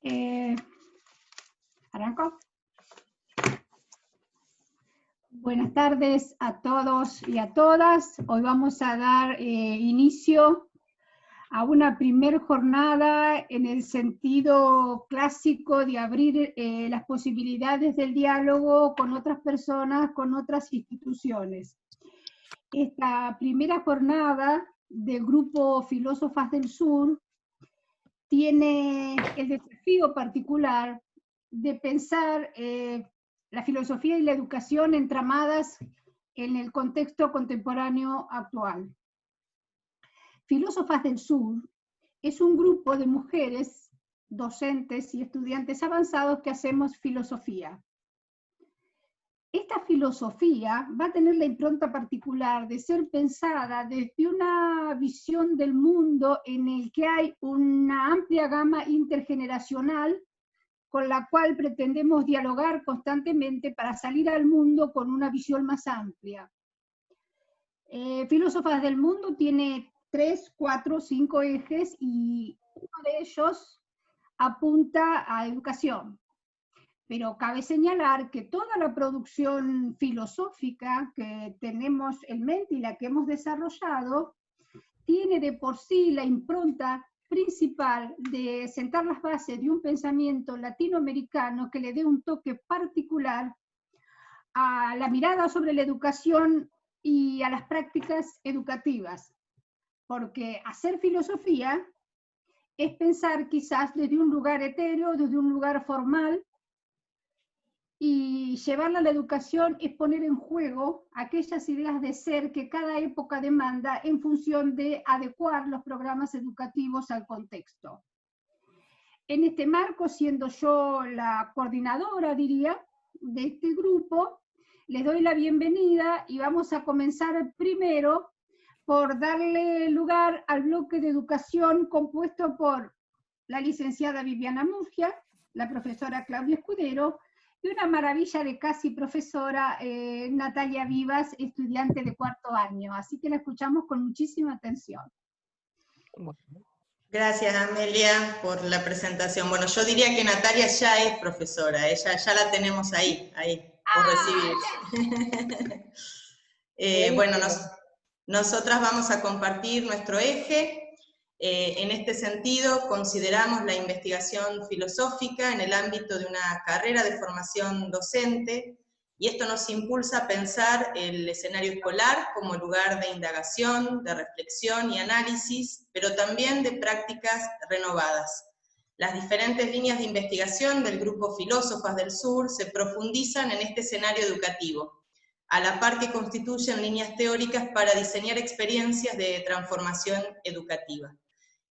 Eh, ¿Arranco? Buenas tardes a todos y a todas. Hoy vamos a dar inicio a una primer jornada en el sentido clásico de abrir las posibilidades del diálogo con otras personas, con otras instituciones. Esta primera jornada del grupo Filósofas del Sur tiene el desafío particular de pensar la filosofía y la educación entramadas en el contexto contemporáneo actual. Filósofas del Sur es un grupo de mujeres, docentes y estudiantes avanzados que hacemos filosofía. Esta filosofía va a tener la impronta particular de ser pensada desde una visión del mundo en el que hay una amplia gama intergeneracional con la cual pretendemos dialogar constantemente para salir al mundo con una visión más amplia. Filósofas del Mundo tiene 3, 4, 5 ejes y uno de ellos apunta a educación. Pero cabe señalar que toda la producción filosófica que tenemos en mente y la que hemos desarrollado tiene de por sí la impronta principal de sentar las bases de un pensamiento latinoamericano que le dé un toque particular a la mirada sobre la educación y a las prácticas educativas. Porque hacer filosofía es pensar quizás desde un lugar etéreo, desde un lugar formal, y llevarla a la educación es poner en juego aquellas ideas de ser que cada época demanda en función de adecuar los programas educativos al contexto. En este marco, siendo yo la coordinadora, diría, de este grupo, les doy la bienvenida y vamos a comenzar primero por darle lugar al bloque de educación compuesto por la licenciada Viviana Murgia, la profesora Claudia Escudero, y una maravilla de casi profesora, Natalia Vivas, estudiante de 4º año. Así que la escuchamos con muchísima atención. Gracias, Amelia, por la presentación. Bueno, yo diría que Natalia ya es profesora, ella ya la tenemos ahí, por recibirse. Bueno, nosotras vamos a compartir nuestro eje. En este sentido, consideramos la investigación filosófica en el ámbito de una carrera de formación docente, y esto nos impulsa a pensar el escenario escolar como lugar de indagación, de reflexión y análisis, pero también de prácticas renovadas. Las diferentes líneas de investigación del grupo Filósofas del Sur se profundizan en este escenario educativo, a la par que constituyen líneas teóricas para diseñar experiencias de transformación educativa.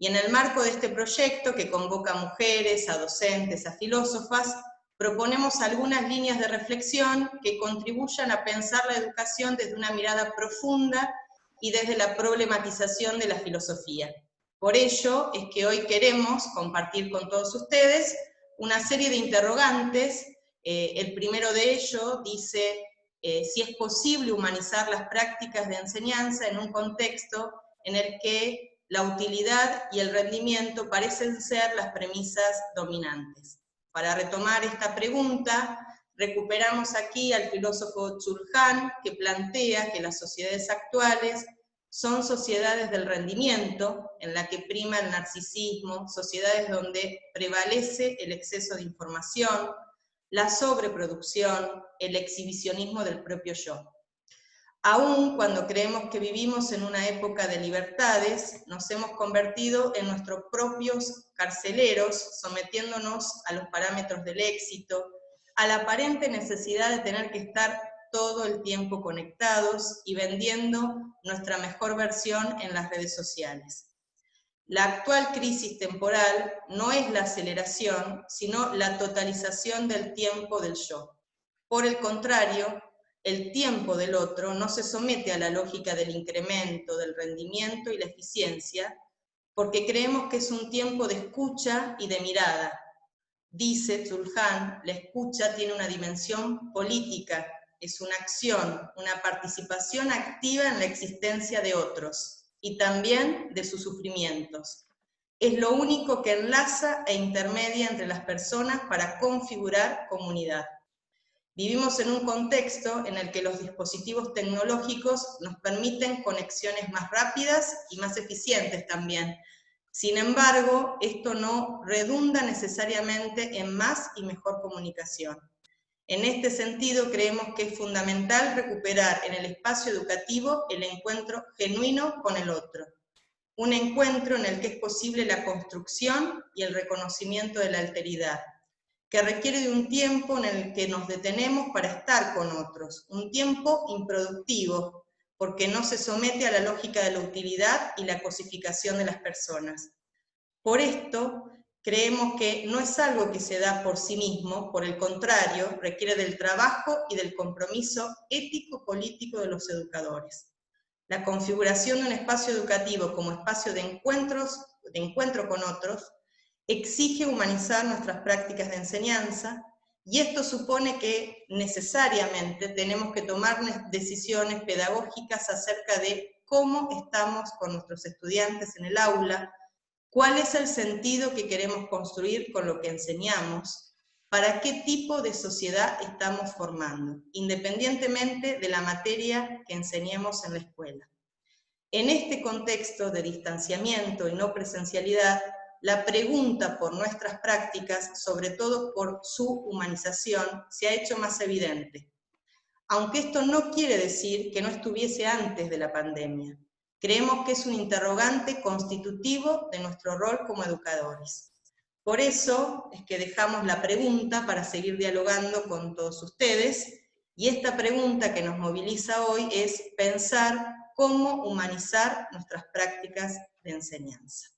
Y en el marco de este proyecto, que convoca a mujeres, a docentes, a filósofas, proponemos algunas líneas de reflexión que contribuyan a pensar la educación desde una mirada profunda y desde la problematización de la filosofía. Por ello es que hoy queremos compartir con todos ustedes una serie de interrogantes. El primero de ellos dice si es posible humanizar las prácticas de enseñanza en un contexto en el que la utilidad y el rendimiento parecen ser las premisas dominantes. Para retomar esta pregunta, recuperamos aquí al filósofo Chulhan, que plantea que las sociedades actuales son sociedades del rendimiento, en la que prima el narcisismo, sociedades donde prevalece el exceso de información, la sobreproducción, el exhibicionismo del propio yo. Aún cuando creemos que vivimos en una época de libertades, nos hemos convertido en nuestros propios carceleros, sometiéndonos a los parámetros del éxito, a la aparente necesidad de tener que estar todo el tiempo conectados y vendiendo nuestra mejor versión en las redes sociales. La actual crisis temporal no es la aceleración, sino la totalización del tiempo del yo. Por el contrario, el tiempo del otro no se somete a la lógica del incremento, del rendimiento y la eficiencia, porque creemos que es un tiempo de escucha y de mirada. Dice Chulhan, la escucha tiene una dimensión política, es una acción, una participación activa en la existencia de otros, y también de sus sufrimientos. Es lo único que enlaza e intermedia entre las personas para configurar comunidad. Vivimos en un contexto en el que los dispositivos tecnológicos nos permiten conexiones más rápidas y más eficientes también. Sin embargo, esto no redunda necesariamente en más y mejor comunicación. En este sentido, creemos que es fundamental recuperar en el espacio educativo el encuentro genuino con el otro. Un encuentro en el que es posible la construcción y el reconocimiento de la alteridad, que requiere de un tiempo en el que nos detenemos para estar con otros, un tiempo improductivo, porque no se somete a la lógica de la utilidad y la cosificación de las personas. Por esto, creemos que no es algo que se da por sí mismo, por el contrario, requiere del trabajo y del compromiso ético-político de los educadores. La configuración de un espacio educativo como espacio de encuentro con otros, exige humanizar nuestras prácticas de enseñanza, y esto supone que necesariamente tenemos que tomar decisiones pedagógicas acerca de cómo estamos con nuestros estudiantes en el aula, cuál es el sentido que queremos construir con lo que enseñamos, para qué tipo de sociedad estamos formando, independientemente de la materia que enseñemos en la escuela. En este contexto de distanciamiento y no presencialidad, la pregunta por nuestras prácticas, sobre todo por su humanización, se ha hecho más evidente. Aunque esto no quiere decir que no estuviese antes de la pandemia, creemos que es un interrogante constitutivo de nuestro rol como educadores. Por eso es que dejamos la pregunta para seguir dialogando con todos ustedes, y esta pregunta que nos moviliza hoy es pensar cómo humanizar nuestras prácticas de enseñanza.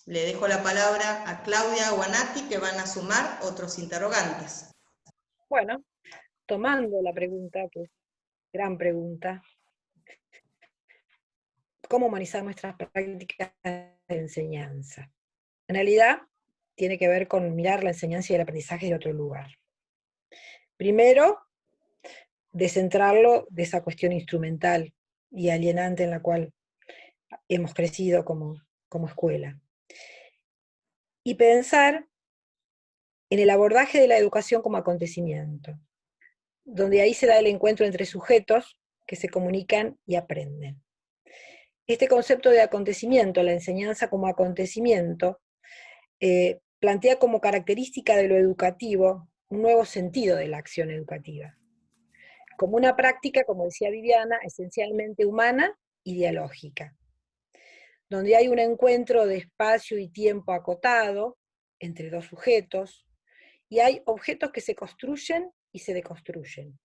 Le dejo la palabra a Claudia o a Nati, que van a sumar otros interrogantes. Bueno, tomando la pregunta, que es gran pregunta, ¿cómo humanizar nuestras prácticas de enseñanza? En realidad, tiene que ver con mirar la enseñanza y el aprendizaje de otro lugar. Primero, descentrarlo de esa cuestión instrumental y alienante en la cual hemos crecido como escuela. Y pensar en el abordaje de la educación como acontecimiento, donde ahí se da el encuentro entre sujetos que se comunican y aprenden. Este concepto de acontecimiento, la enseñanza como acontecimiento, plantea como característica de lo educativo un nuevo sentido de la acción educativa, como una práctica, como decía Viviana, esencialmente humana y dialógica, donde hay un encuentro de espacio y tiempo acotado entre dos sujetos, y hay objetos que se construyen y se deconstruyen.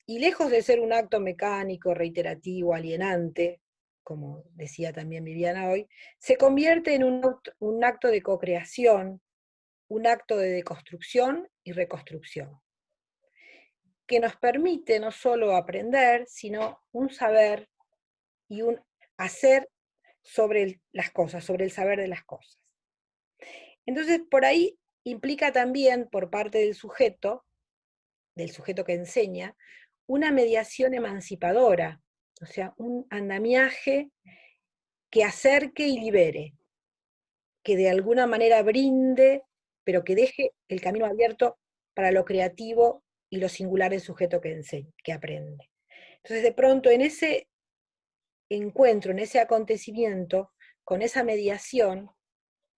Y lejos de ser un acto mecánico, reiterativo, alienante, como decía también Viviana hoy, se convierte en un acto de co-creación, un acto de deconstrucción y reconstrucción, que nos permite no solo aprender, sino un saber y un hacer sobre las cosas, sobre el saber de las cosas. Entonces, por ahí implica también, por parte del sujeto que enseña, una mediación emancipadora, o sea, un andamiaje que acerque y libere, que de alguna manera brinde, pero que deje el camino abierto para lo creativo y lo singular del sujeto que enseña, que aprende. Entonces, de pronto, en ese encuentro, en ese acontecimiento, con esa mediación,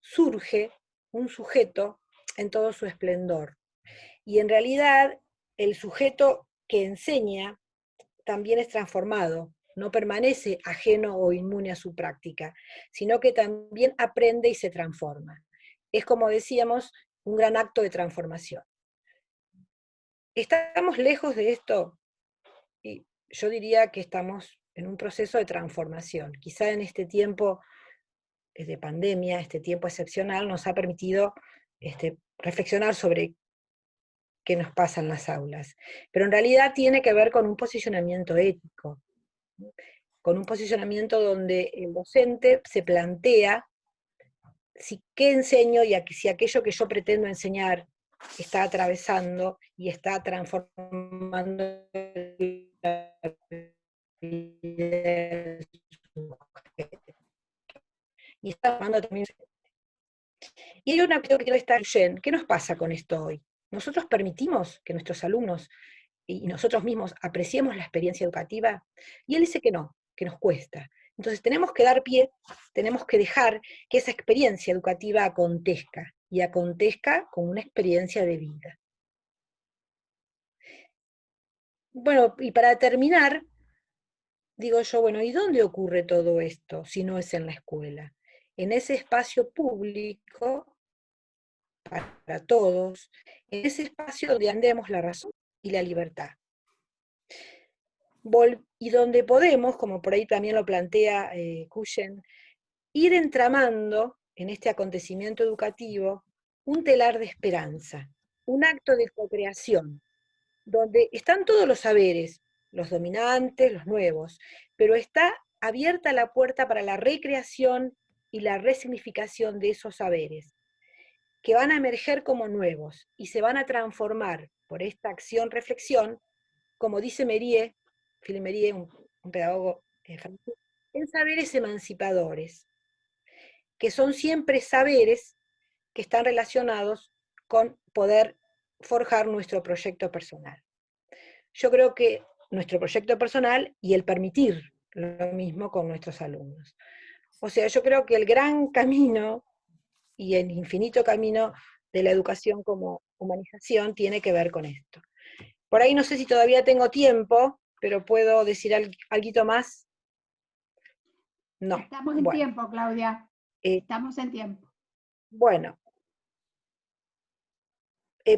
surge un sujeto en todo su esplendor. Y en realidad, el sujeto que enseña también es transformado, no permanece ajeno o inmune a su práctica, sino que también aprende y se transforma. Es, como decíamos, un gran acto de transformación. ¿Estamos lejos de esto? Y yo diría que estamos en un proceso de transformación. Quizá en este tiempo de pandemia, este tiempo excepcional, nos ha permitido reflexionar sobre qué nos pasa en las aulas. Pero en realidad tiene que ver con un posicionamiento ético, con un posicionamiento donde el docente se plantea si qué enseño y si aquello que yo pretendo enseñar está atravesando y está transformando la vida del sujeto, y si sujeto. Y está formando también. Y hay una cuestión que quiero estar, ¿qué nos pasa con esto hoy? ¿Nosotros permitimos que nuestros alumnos y nosotros mismos apreciemos la experiencia educativa? Y él dice que no, que nos cuesta. Entonces tenemos que dar pie, tenemos que dejar que esa experiencia educativa acontezca, y acontezca con una experiencia de vida. Bueno, y para terminar, digo yo, bueno, ¿y dónde ocurre todo esto si no es en la escuela? En ese espacio público, para todos, en ese espacio donde andemos la razón y la libertad. Y donde podemos, como por ahí también lo plantea Cushen, ir entramando en este acontecimiento educativo un telar de esperanza, un acto de co-creación, donde están todos los saberes, los dominantes, los nuevos, pero está abierta la puerta para la recreación y la resignificación de esos saberes, que van a emerger como nuevos y se van a transformar por esta acción-reflexión, como dice Philippe Mériès, un pedagogo francés, en saberes emancipadores, que son siempre saberes que están relacionados con poder forjar nuestro proyecto personal. Yo creo que nuestro proyecto personal y el permitir lo mismo con nuestros alumnos. O sea, yo creo que el gran camino y el infinito camino de la educación como humanización tiene que ver con esto. Por ahí no sé si todavía tengo tiempo, pero ¿puedo decir algo más? No. Estamos en tiempo, Claudia. Estamos en tiempo. Bueno.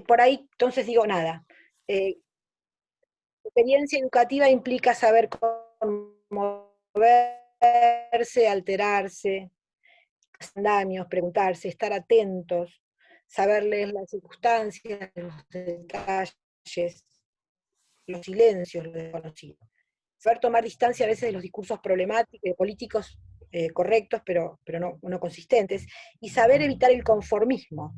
Por ahí, entonces digo nada. Experiencia educativa implica saber moverse, alterarse, andamios, preguntarse, estar atentos, saber leer las circunstancias, los detalles, los silencios, lo desconocido. Saber tomar distancia a veces de los discursos problemáticos, políticos correctos, pero no consistentes, y saber evitar el conformismo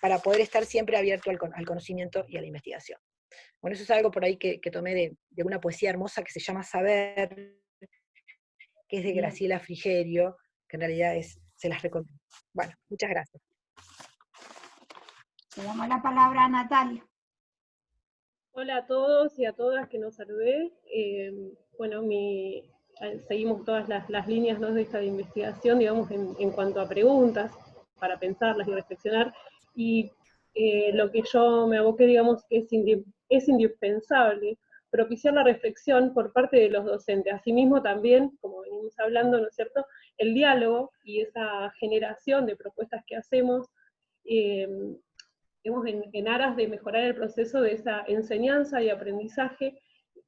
para poder estar siempre abierto al conocimiento y a la investigación. Bueno, eso es algo por ahí que tomé de una poesía hermosa que se llama Saber, que es de Graciela Frigerio, que en realidad se las recomiendo. Bueno, muchas gracias. Le damos la palabra a Natalia. Hola a todos y a todas que nos saludé. Bueno, seguimos todas las líneas, ¿no?, de esta investigación, digamos, en cuanto a preguntas, para pensarlas y reflexionar. Y lo que yo me aboqué, digamos, que es indispensable propiciar la reflexión por parte de los docentes. Asimismo también, como venimos hablando, ¿no es cierto?, el diálogo y esa generación de propuestas que hacemos, en aras de mejorar el proceso de esa enseñanza y aprendizaje,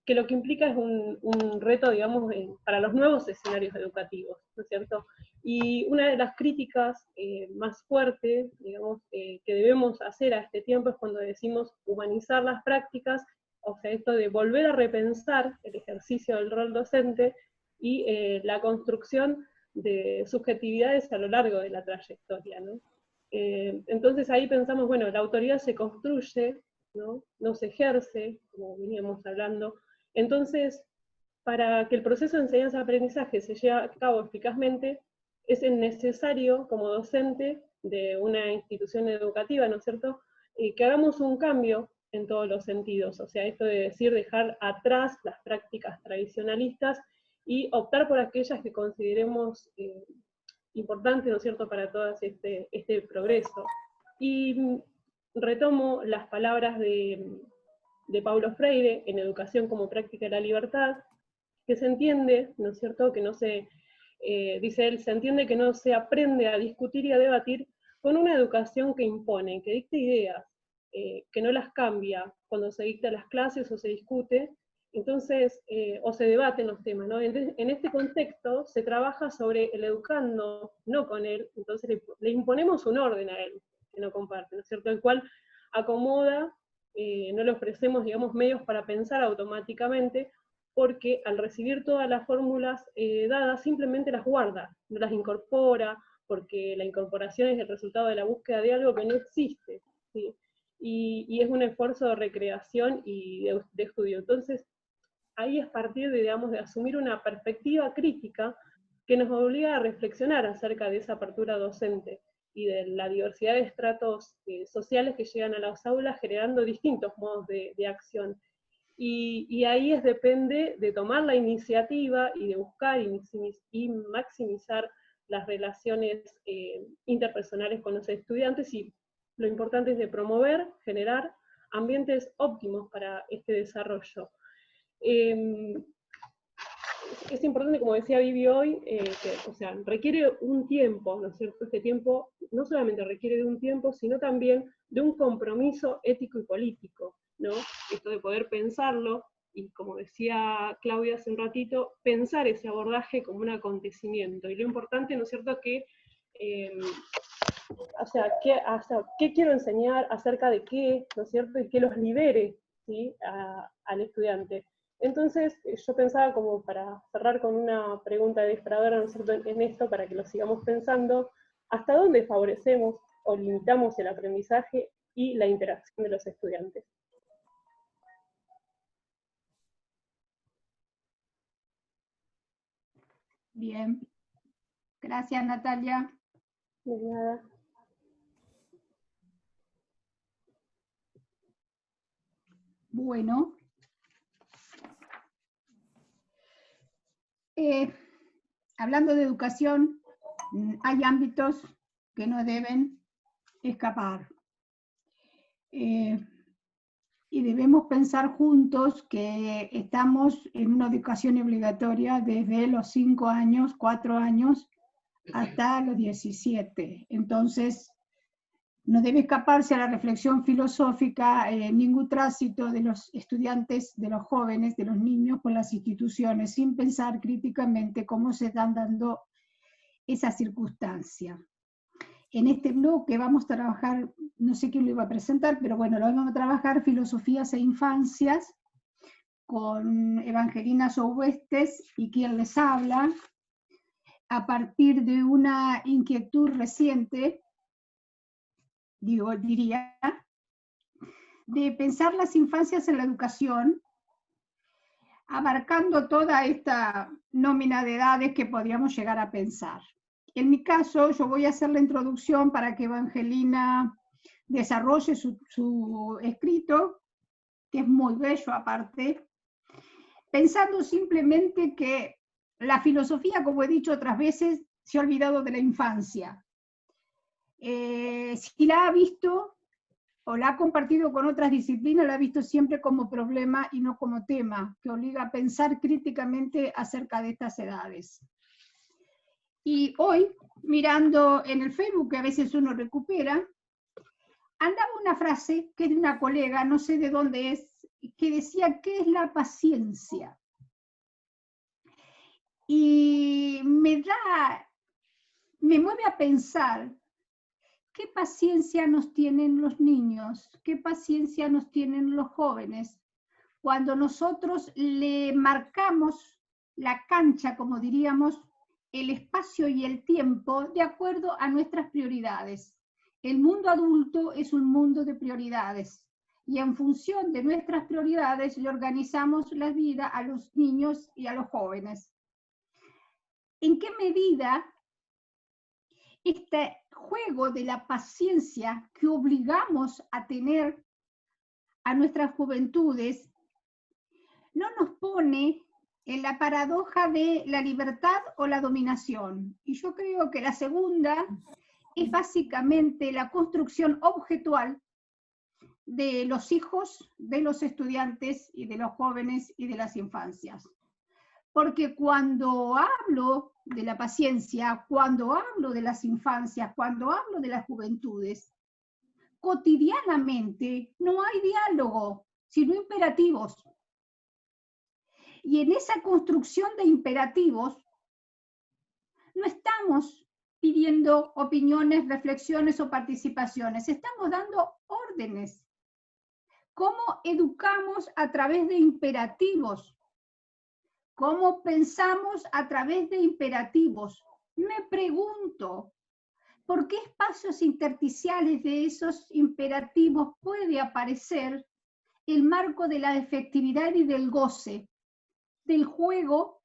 que lo que implica es un reto, digamos, para los nuevos escenarios educativos, ¿no es cierto? Y una de las críticas más fuertes, digamos, que debemos hacer a este tiempo es cuando decimos humanizar las prácticas, o sea, esto de volver a repensar el ejercicio del rol docente y la construcción de subjetividades a lo largo de la trayectoria, ¿no? Entonces ahí pensamos, bueno, la autoridad se construye, no se ejerce, como veníamos hablando. Entonces, para que el proceso de enseñanza-aprendizaje se lleve a cabo eficazmente, es necesario, como docente de una institución educativa, ¿no es cierto?, que hagamos un cambio en todos los sentidos. O sea, esto de decir, dejar atrás las prácticas tradicionalistas y optar por aquellas que consideremos importante, ¿no es cierto?, para todo este progreso. Y retomo las palabras de Paulo Freire en Educación como Práctica de la Libertad, que se entiende, ¿no es cierto?, que no se, dice él, se entiende que no se aprende a discutir y a debatir con una educación que impone, que dicta ideas, que no las cambia cuando se dicta las clases o se discute, entonces, o se debaten los temas, ¿no? En este contexto se trabaja sobre el educando, no con él, entonces le imponemos un orden a él, que no comparte, ¿no es cierto?, el cual acomoda, no le ofrecemos, digamos, medios para pensar automáticamente, porque al recibir todas las fórmulas dadas, simplemente las guarda, no las incorpora, porque la incorporación es el resultado de la búsqueda de algo que no existe, ¿sí? Y es un esfuerzo de recreación y de estudio. Entonces, ahí es partir de, digamos, de asumir una perspectiva crítica que nos obliga a reflexionar acerca de esa apertura docente y de la diversidad de estratos sociales que llegan a las aulas generando distintos modos de acción. Y ahí depende de tomar la iniciativa y de buscar y maximizar las relaciones interpersonales con los estudiantes, y lo importante es de promover, generar ambientes óptimos para este desarrollo. Es importante, como decía Vivi hoy, que, o sea, requiere un tiempo, ¿no es cierto? Este tiempo no solamente requiere de un tiempo, sino también de un compromiso ético y político, ¿no? Esto de poder pensarlo, y como decía Claudia hace un ratito, pensar ese abordaje como un acontecimiento. Y lo importante, ¿no es cierto?, que, o sea, ¿qué quiero enseñar acerca de qué, ¿no es cierto?, y que los libere, ¿sí?, al estudiante. Entonces, yo pensaba, como para cerrar con una pregunta disparadora, ¿no es cierto?, en esto, para que lo sigamos pensando, ¿hasta dónde favorecemos o limitamos el aprendizaje y la interacción de los estudiantes? Bien. Gracias, Natalia. De nada. Bueno. Hablando de educación, hay ámbitos que no deben escapar. Y debemos pensar juntos que estamos en una educación obligatoria desde los 5 años, 4 años, hasta los 17. Entonces, no debe escaparse a la reflexión filosófica ningún tránsito de los estudiantes, de los jóvenes, de los niños por las instituciones, sin pensar críticamente cómo se están dando esas circunstancias. En este bloque vamos a trabajar, no sé quién lo iba a presentar, pero bueno, lo vamos a trabajar filosofías e infancias con Evangelina Soubuestes y quien les habla, a partir de una inquietud reciente, diría, de pensar las infancias en la educación, abarcando toda esta nómina de edades que podríamos llegar a pensar. En mi caso, yo voy a hacer la introducción para que Evangelina desarrolle su escrito, que es muy bello aparte, pensando simplemente que la filosofía, como he dicho otras veces, se ha olvidado de la infancia. Si la ha visto o la ha compartido con otras disciplinas, la ha visto siempre como problema y no como tema, que obliga a pensar críticamente acerca de estas edades. Y hoy, mirando en el Facebook, que a veces uno recupera, andaba una frase que es de una colega, no sé de dónde es, que decía, ¿qué es la paciencia? Y me mueve a pensar, ¿qué paciencia nos tienen los niños? ¿Qué paciencia nos tienen los jóvenes? Cuando nosotros le marcamos la cancha, como diríamos, el espacio y el tiempo de acuerdo a nuestras prioridades. El mundo adulto es un mundo de prioridades y en función de nuestras prioridades le organizamos la vida a los niños y a los jóvenes. ¿En qué medida este juego de la paciencia que obligamos a tener a nuestras juventudes no nos pone en la paradoja de la libertad o la dominación? Y yo creo que la segunda es básicamente la construcción objetual de los hijos, de los estudiantes y de los jóvenes y de las infancias. Porque cuando hablo de la paciencia, cuando hablo de las infancias, cuando hablo de las juventudes, cotidianamente no hay diálogo, sino imperativos. Y en esa construcción de imperativos no estamos pidiendo opiniones, reflexiones o participaciones, estamos dando órdenes. ¿Cómo educamos a través de imperativos? ¿Cómo pensamos a través de imperativos? Me pregunto, ¿por qué espacios intersticiales de esos imperativos puede aparecer el marco de la efectividad y del goce? del juego,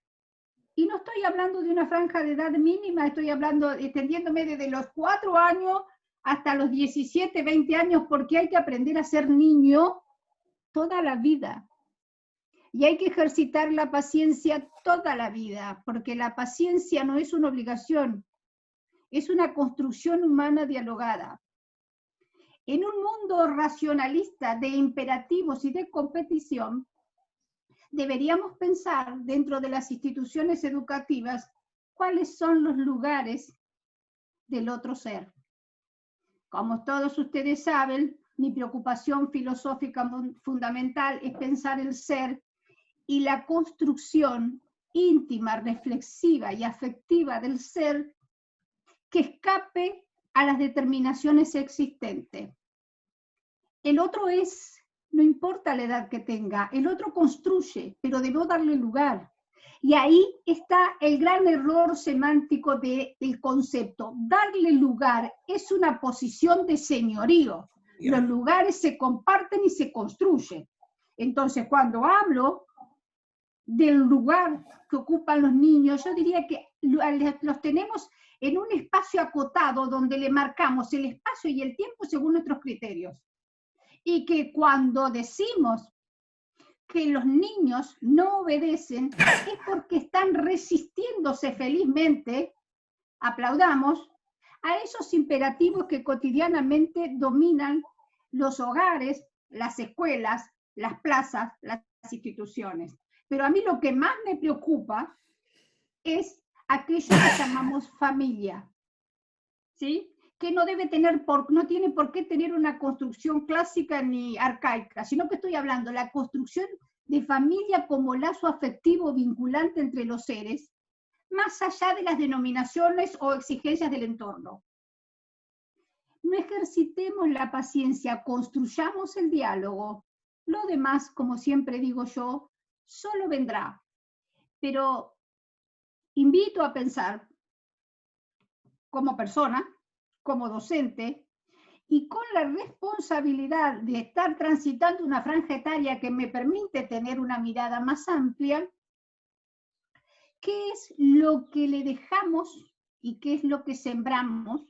y no estoy hablando de una franja de edad mínima, estoy hablando, extendiéndome desde los 4 años hasta los 17, 20 años, porque hay que aprender a ser niño toda la vida. Y hay que ejercitar la paciencia toda la vida, porque la paciencia no es una obligación, es una construcción humana dialogada. En un mundo racionalista de imperativos y de competición, deberíamos pensar dentro de las instituciones educativas cuáles son los lugares del otro ser. Como todos ustedes saben, mi preocupación filosófica fundamental es pensar el ser y la construcción íntima, reflexiva y afectiva del ser que escape a las determinaciones existentes. El otro es, no importa la edad que tenga, el otro construye, pero debo darle lugar. Y ahí está el gran error semántico del concepto. Darle lugar es una posición de señorío. Los lugares se comparten y se construyen. Entonces, cuando hablo del lugar que ocupan los niños, yo diría que los tenemos en un espacio acotado donde le marcamos el espacio y el tiempo según nuestros criterios. Y que cuando decimos que los niños no obedecen es porque están resistiéndose felizmente, aplaudamos, a esos imperativos que cotidianamente dominan los hogares, las escuelas, las plazas, las instituciones. Pero a mí lo que más me preocupa es aquello que llamamos familia, ¿sí? Que no debe tener, no tiene por qué tener una construcción clásica ni arcaica, sino que estoy hablando de la construcción de familia como lazo afectivo vinculante entre los seres, más allá de las denominaciones o exigencias del entorno. No ejercitemos la paciencia, construyamos el diálogo. Lo demás, como siempre digo yo, solo vendrá. Pero invito a pensar como persona, como docente, y con la responsabilidad de estar transitando una franja etaria que me permite tener una mirada más amplia, ¿qué es lo que le dejamos y qué es lo que sembramos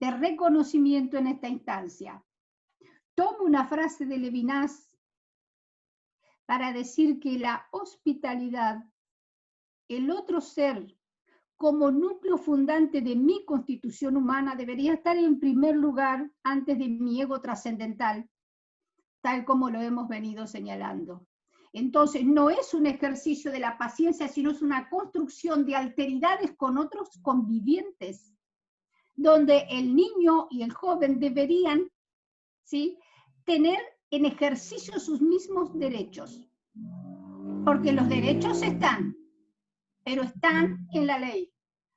de reconocimiento en esta instancia? Tomo una frase de Levinas para decir que la hospitalidad, el otro ser, como núcleo fundante de mi constitución humana, debería estar en primer lugar antes de mi ego trascendental, tal como lo hemos venido señalando. Entonces, no es un ejercicio de la paciencia, sino es una construcción de alteridades con otros convivientes, donde el niño y el joven deberían, ¿sí?, tener en ejercicio sus mismos derechos. Porque los derechos están, pero están en la ley.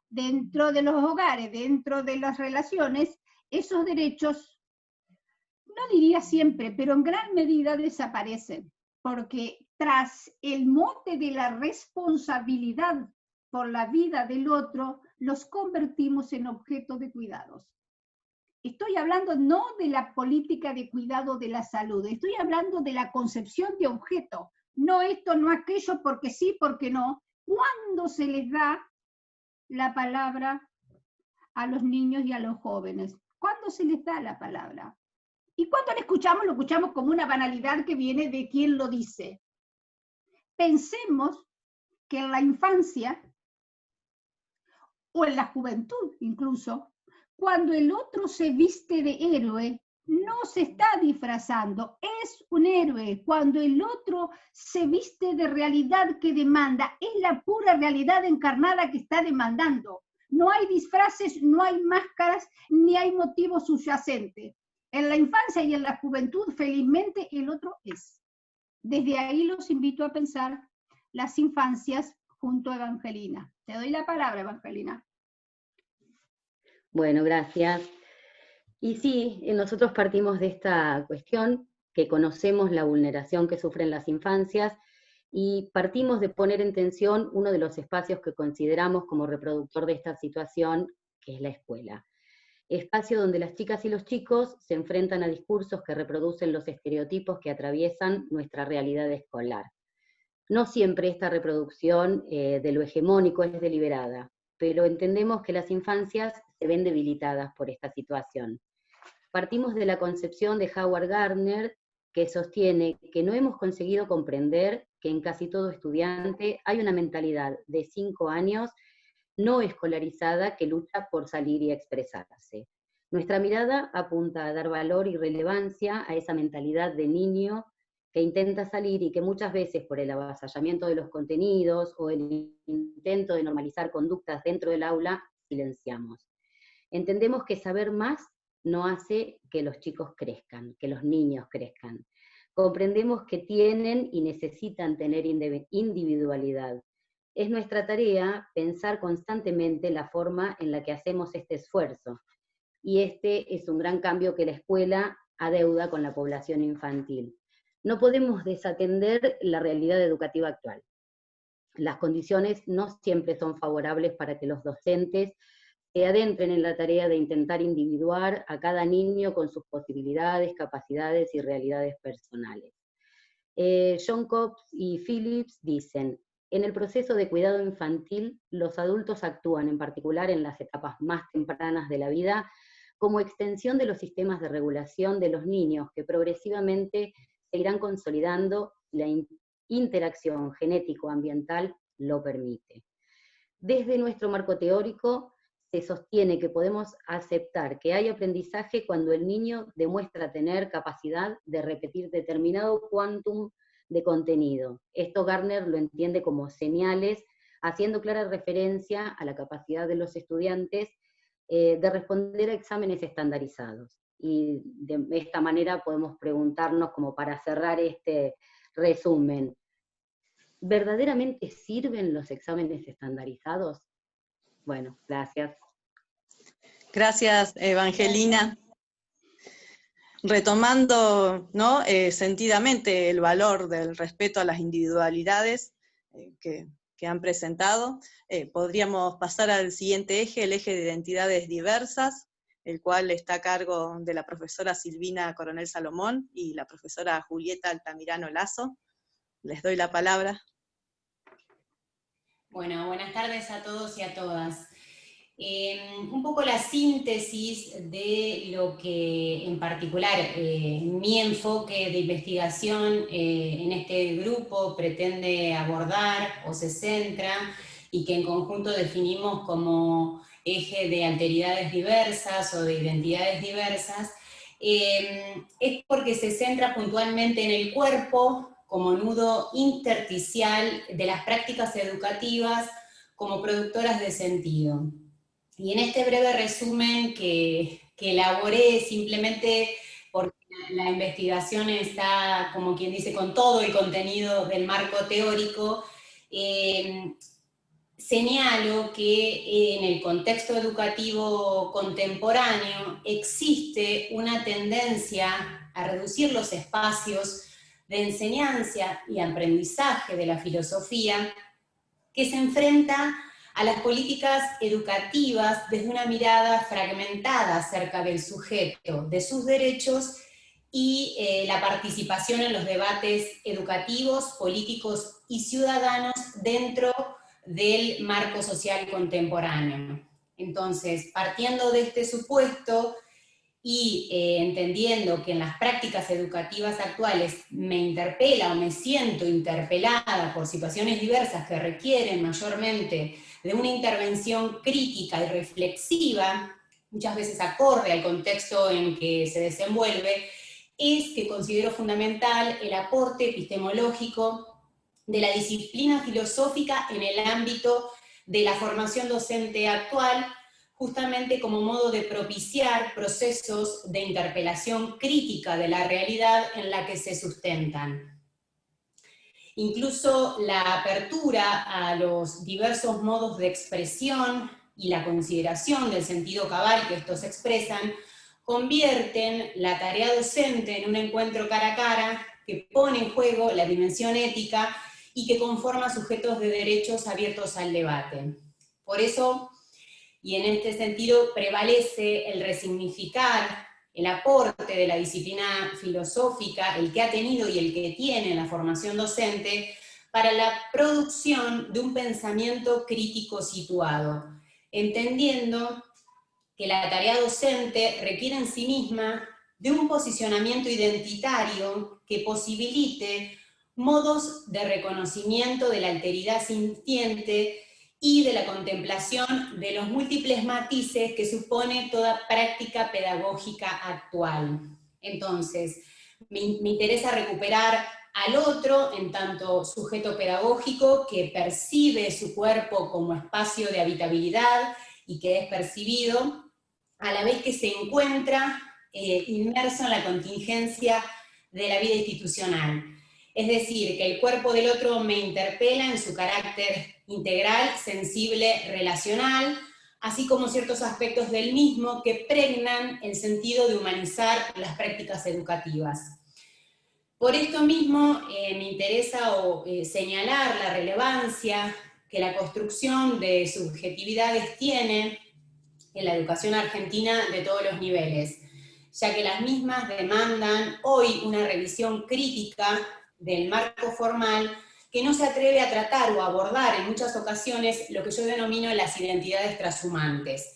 Dentro de los hogares, dentro de las relaciones, esos derechos, no diría siempre, pero en gran medida desaparecen, porque tras el mote de la responsabilidad por la vida del otro, los convertimos en objeto de cuidados. Estoy hablando no de la política de cuidado de la salud, estoy hablando de la concepción de objeto, no esto, no aquello, porque sí, porque no. ¿Cuándo se les da la palabra a los niños y a los jóvenes? ¿Cuándo se les da la palabra? Y cuando lo escuchamos como una banalidad que viene de quien lo dice. Pensemos que en la infancia, o en la juventud incluso, cuando el otro se viste de héroe, no se está disfrazando, es un héroe. Cuando el otro se viste de realidad que demanda, es la pura realidad encarnada que está demandando. No hay disfraces, no hay máscaras, ni hay motivo subyacente. En la infancia y en la juventud, felizmente, el otro es. Desde ahí los invito a pensar las infancias junto a Evangelina. Te doy la palabra, Evangelina. Bueno, gracias. Y sí, nosotros partimos de esta cuestión, que conocemos la vulneración que sufren las infancias, y partimos de poner en tensión uno de los espacios que consideramos como reproductor de esta situación, que es la escuela. Espacio donde las chicas y los chicos se enfrentan a discursos que reproducen los estereotipos que atraviesan nuestra realidad escolar. No siempre esta reproducción de lo hegemónico es deliberada, pero entendemos que las infancias se ven debilitadas por esta situación. Partimos de la concepción de Howard Gardner, que sostiene que no hemos conseguido comprender que en casi todo estudiante hay una mentalidad de 5 años no escolarizada que lucha por salir y expresarse. Nuestra mirada apunta a dar valor y relevancia a esa mentalidad de niño que intenta salir y que muchas veces por el avasallamiento de los contenidos o el intento de normalizar conductas dentro del aula, silenciamos. Entendemos que saber más no hace que los chicos crezcan, que los niños crezcan. Comprendemos que tienen y necesitan tener individualidad. Es nuestra tarea pensar constantemente la forma en la que hacemos este esfuerzo. Y este es un gran cambio que la escuela adeuda con la población infantil. No podemos desatender la realidad educativa actual. Las condiciones no siempre son favorables para que los docentes se adentren en la tarea de intentar individuar a cada niño con sus posibilidades, capacidades y realidades personales. John Cobbs y Phillips dicen, en el proceso de cuidado infantil, los adultos actúan, en particular en las etapas más tempranas de la vida, como extensión de los sistemas de regulación de los niños, que progresivamente se irán consolidando, la interacción genético-ambiental lo permite. Desde nuestro marco teórico, se sostiene que podemos aceptar que hay aprendizaje cuando el niño demuestra tener capacidad de repetir determinado quantum de contenido. Esto Gardner lo entiende como señales, haciendo clara referencia a la capacidad de los estudiantes de responder a exámenes estandarizados. Y de esta manera podemos preguntarnos, como para cerrar este resumen, ¿verdaderamente sirven los exámenes estandarizados? Bueno, gracias. Gracias, Evangelina. Retomando, ¿no? Sentidamente el valor del respeto a las individualidades que han presentado, podríamos pasar al siguiente eje, el eje de identidades diversas, el cual está a cargo de la profesora Silvina Coronel Salomón y la profesora Julieta Altamirano Lazo. Les doy la palabra. Bueno, buenas tardes a todos y a todas. Un poco la síntesis de lo que en particular mi enfoque de investigación en este grupo pretende abordar o se centra y que en conjunto definimos como eje de alteridades diversas o de identidades diversas, es porque se centra puntualmente en el cuerpo como nudo intersticial de las prácticas educativas como productoras de sentido. Y en este breve resumen que elaboré simplemente porque la investigación está, como quien dice, con todo el contenido del marco teórico, señalo que en el contexto educativo contemporáneo existe una tendencia a reducir los espacios de enseñanza y aprendizaje de la filosofía que se enfrenta a las políticas educativas desde una mirada fragmentada acerca del sujeto, de sus derechos y la participación en los debates educativos, políticos y ciudadanos dentro del marco social contemporáneo. Entonces, partiendo de este supuesto y entendiendo que en las prácticas educativas actuales me interpela o me siento interpelada por situaciones diversas que requieren mayormente de una intervención crítica y reflexiva, muchas veces acorde al contexto en que se desenvuelve, es que considero fundamental el aporte epistemológico de la disciplina filosófica en el ámbito de la formación docente actual, justamente como modo de propiciar procesos de interpelación crítica de la realidad en la que se sustentan. Incluso la apertura a los diversos modos de expresión y la consideración del sentido cabal que estos expresan, convierten la tarea docente en un encuentro cara a cara que pone en juego la dimensión ética y que conforma sujetos de derechos abiertos al debate. Por eso, y en este sentido, prevalece el resignificar el aporte de la disciplina filosófica, el que ha tenido y el que tiene en la formación docente, para la producción de un pensamiento crítico situado, entendiendo que la tarea docente requiere en sí misma de un posicionamiento identitario que posibilite modos de reconocimiento de la alteridad sintiente y de la contemplación de los múltiples matices que supone toda práctica pedagógica actual. Entonces, me interesa recuperar al otro en tanto sujeto pedagógico que percibe su cuerpo como espacio de habitabilidad y que es percibido, a la vez que se encuentra inmerso en la contingencia de la vida institucional. Es decir, que el cuerpo del otro me interpela en su carácter integral, sensible, relacional, así como ciertos aspectos del mismo que pregnan el sentido de humanizar las prácticas educativas. Por esto mismo me interesa señalar la relevancia que la construcción de subjetividades tiene en la educación argentina de todos los niveles, ya que las mismas demandan hoy una revisión crítica del marco formal que no se atreve a tratar o abordar en muchas ocasiones lo que yo denomino las identidades transhumantes,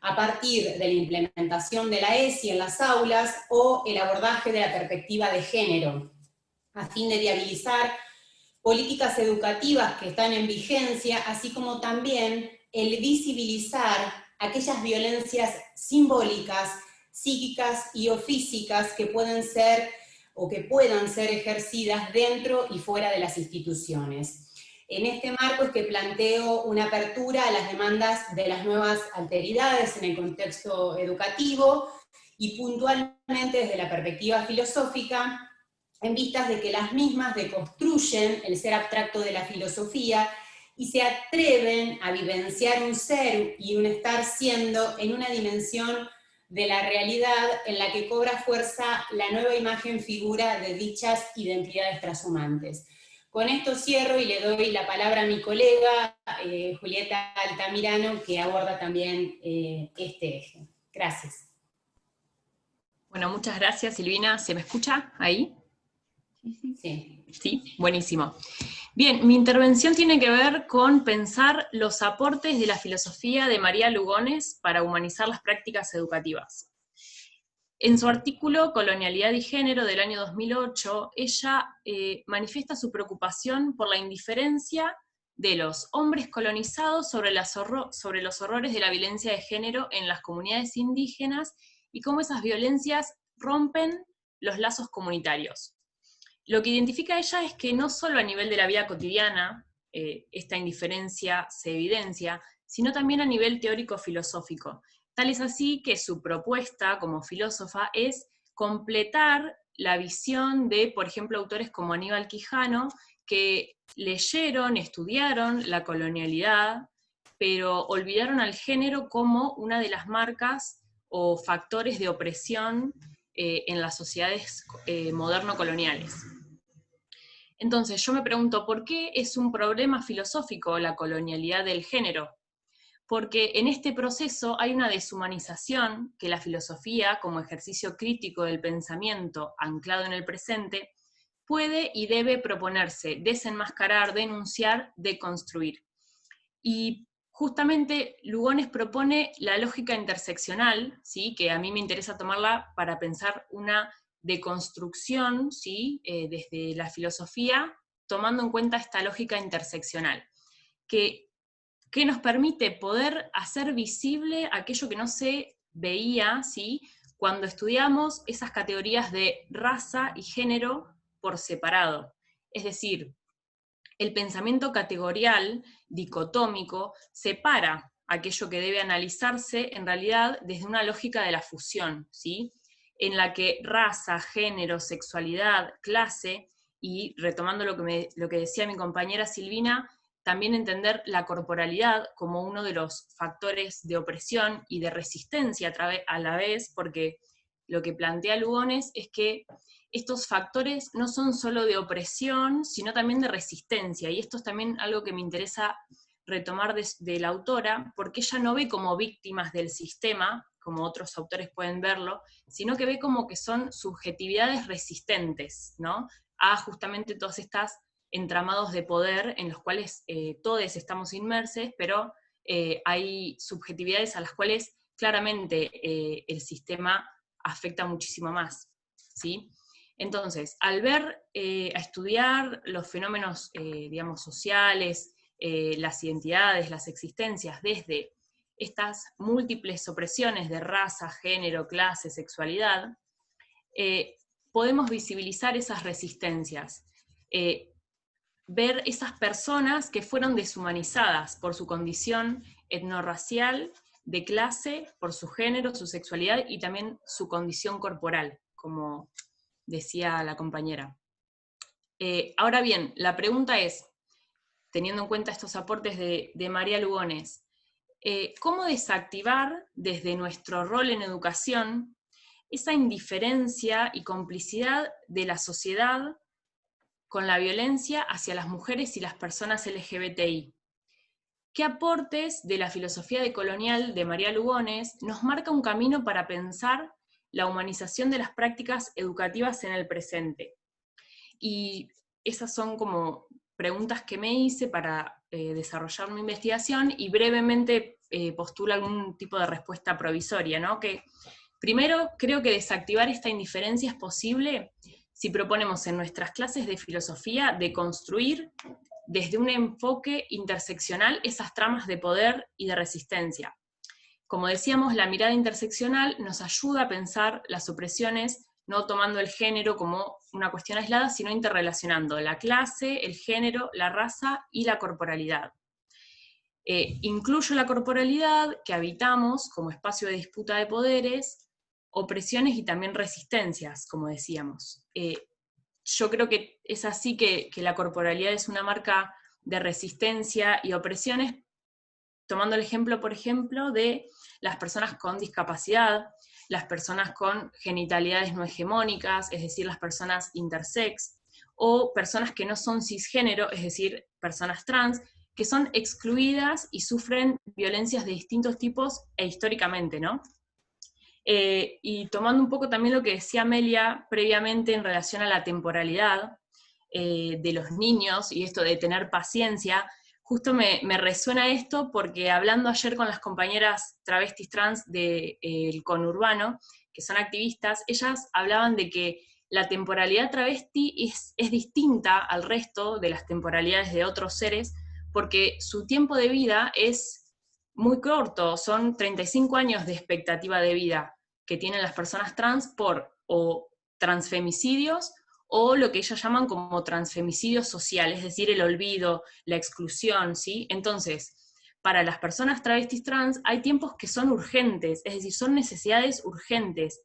a partir de la implementación de la ESI en las aulas o el abordaje de la perspectiva de género, a fin de viabilizar políticas educativas que están en vigencia, así como también el visibilizar aquellas violencias simbólicas, psíquicas y o físicas que pueden ser o que puedan ser ejercidas dentro y fuera de las instituciones. En este marco es que planteo una apertura a las demandas de las nuevas alteridades en el contexto educativo y puntualmente desde la perspectiva filosófica, en vistas de que las mismas deconstruyen el ser abstracto de la filosofía y se atreven a vivenciar un ser y un estar siendo en una dimensión de la realidad en la que cobra fuerza la nueva imagen figura de dichas identidades transhumantes. Con esto cierro y le doy la palabra a mi colega, Julieta Altamirano, que aborda también este eje. Gracias. Bueno, muchas gracias, Silvina. ¿Se me escucha ahí? Sí. Sí, buenísimo. Bien, mi intervención tiene que ver con pensar los aportes de la filosofía de María Lugones para humanizar las prácticas educativas. En su artículo Colonialidad y Género del año 2008, ella manifiesta su preocupación por la indiferencia de los hombres colonizados sobre los horrores de la violencia de género en las comunidades indígenas y cómo esas violencias rompen los lazos comunitarios. Lo que identifica ella es que no solo a nivel de la vida cotidiana esta indiferencia se evidencia, sino también a nivel teórico-filosófico. Tal es así que su propuesta como filósofa es completar la visión de, por ejemplo, autores como Aníbal Quijano, que leyeron, estudiaron la colonialidad, pero olvidaron al género como una de las marcas o factores de opresión en las sociedades moderno-coloniales. Entonces yo me pregunto, ¿por qué es un problema filosófico la colonialidad del género? Porque en este proceso hay una deshumanización que la filosofía, como ejercicio crítico del pensamiento anclado en el presente, puede y debe proponerse, desenmascarar, denunciar, deconstruir. Y justamente Lugones propone la lógica interseccional, ¿sí? Que a mí me interesa tomarla para pensar una deconstrucción, ¿sí? Desde la filosofía, tomando en cuenta esta lógica interseccional, que nos permite poder hacer visible aquello que no se veía, ¿sí? Cuando estudiamos esas categorías de raza y género por separado. Es decir, el pensamiento categorial, dicotómico, separa aquello que debe analizarse en realidad desde una lógica de la fusión, ¿sí? En la que raza, género, sexualidad, clase, y retomando lo que decía mi compañera Silvina, también entender la corporalidad como uno de los factores de opresión y de resistencia a la vez, porque lo que plantea Lugones es que estos factores no son solo de opresión, sino también de resistencia, y esto es también algo que me interesa retomar de la autora, porque ella no ve como víctimas del sistema, como otros autores pueden verlo, sino que ve como que son subjetividades resistentes, ¿no? A justamente todas estas entramados de poder en los cuales todos estamos inmersos, pero hay subjetividades a las cuales claramente el sistema afecta muchísimo más, ¿sí? Entonces, al ver, a estudiar los fenómenos, digamos, sociales, las identidades, las existencias, desde estas múltiples opresiones de raza, género, clase, sexualidad, podemos visibilizar esas resistencias, ver esas personas que fueron deshumanizadas por su condición etnorracial, de clase, por su género, su sexualidad y también su condición corporal, como decía la compañera. Ahora bien, la pregunta es, teniendo en cuenta estos aportes de María Lugones, ¿cómo desactivar desde nuestro rol en educación esa indiferencia y complicidad de la sociedad con la violencia hacia las mujeres y las personas LGBTI? ¿Qué aportes de la filosofía decolonial de María Lugones nos marca un camino para pensar la humanización de las prácticas educativas en el presente? Y esas son como preguntas que me hice para desarrollar mi investigación, y brevemente postulo algún tipo de respuesta provisoria, ¿no? Que primero, creo que desactivar esta indiferencia es posible si proponemos en nuestras clases de filosofía deconstruir desde un enfoque interseccional esas tramas de poder y de resistencia. Como decíamos, la mirada interseccional nos ayuda a pensar las opresiones no tomando el género como una cuestión aislada, sino interrelacionando la clase, el género, la raza y la corporalidad. Incluyo la corporalidad que habitamos como espacio de disputa de poderes, opresiones y también resistencias, como decíamos. Yo creo que es así que la corporalidad es una marca de resistencia y opresiones, tomando el ejemplo, por ejemplo, de las personas con discapacidad, las personas con genitalidades no hegemónicas, es decir, las personas intersex, o personas que no son cisgénero, es decir, personas trans, que son excluidas y sufren violencias de distintos tipos e históricamente, ¿no? Y tomando un poco también lo que decía Amelia previamente en relación a la temporalidad de los niños y esto de tener paciencia, justo me resuena esto porque hablando ayer con las compañeras travestis trans del conurbano, que son activistas, ellas hablaban de que la temporalidad travesti es distinta al resto de las temporalidades de otros seres, porque su tiempo de vida es muy corto, son 35 años de expectativa de vida que tienen las personas trans por o transfemicidios o lo que ellas llaman como transfemicidio social, es decir, el olvido, la exclusión, ¿sí? Entonces, para las personas travestis trans hay tiempos que son urgentes, es decir, son necesidades urgentes.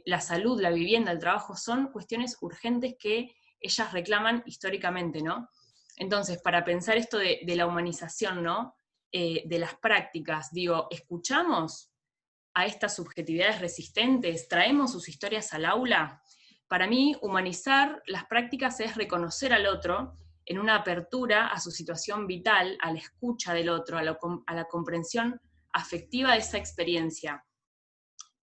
La salud, la vivienda, el trabajo son cuestiones urgentes que ellas reclaman históricamente, ¿no? Entonces, para pensar esto de la humanización, ¿no? De las prácticas, digo, ¿escuchamos a estas subjetividades resistentes? ¿Traemos sus historias al aula? Para mí, humanizar las prácticas es reconocer al otro en una apertura a su situación vital, a la escucha del otro, a la comprensión afectiva de esa experiencia.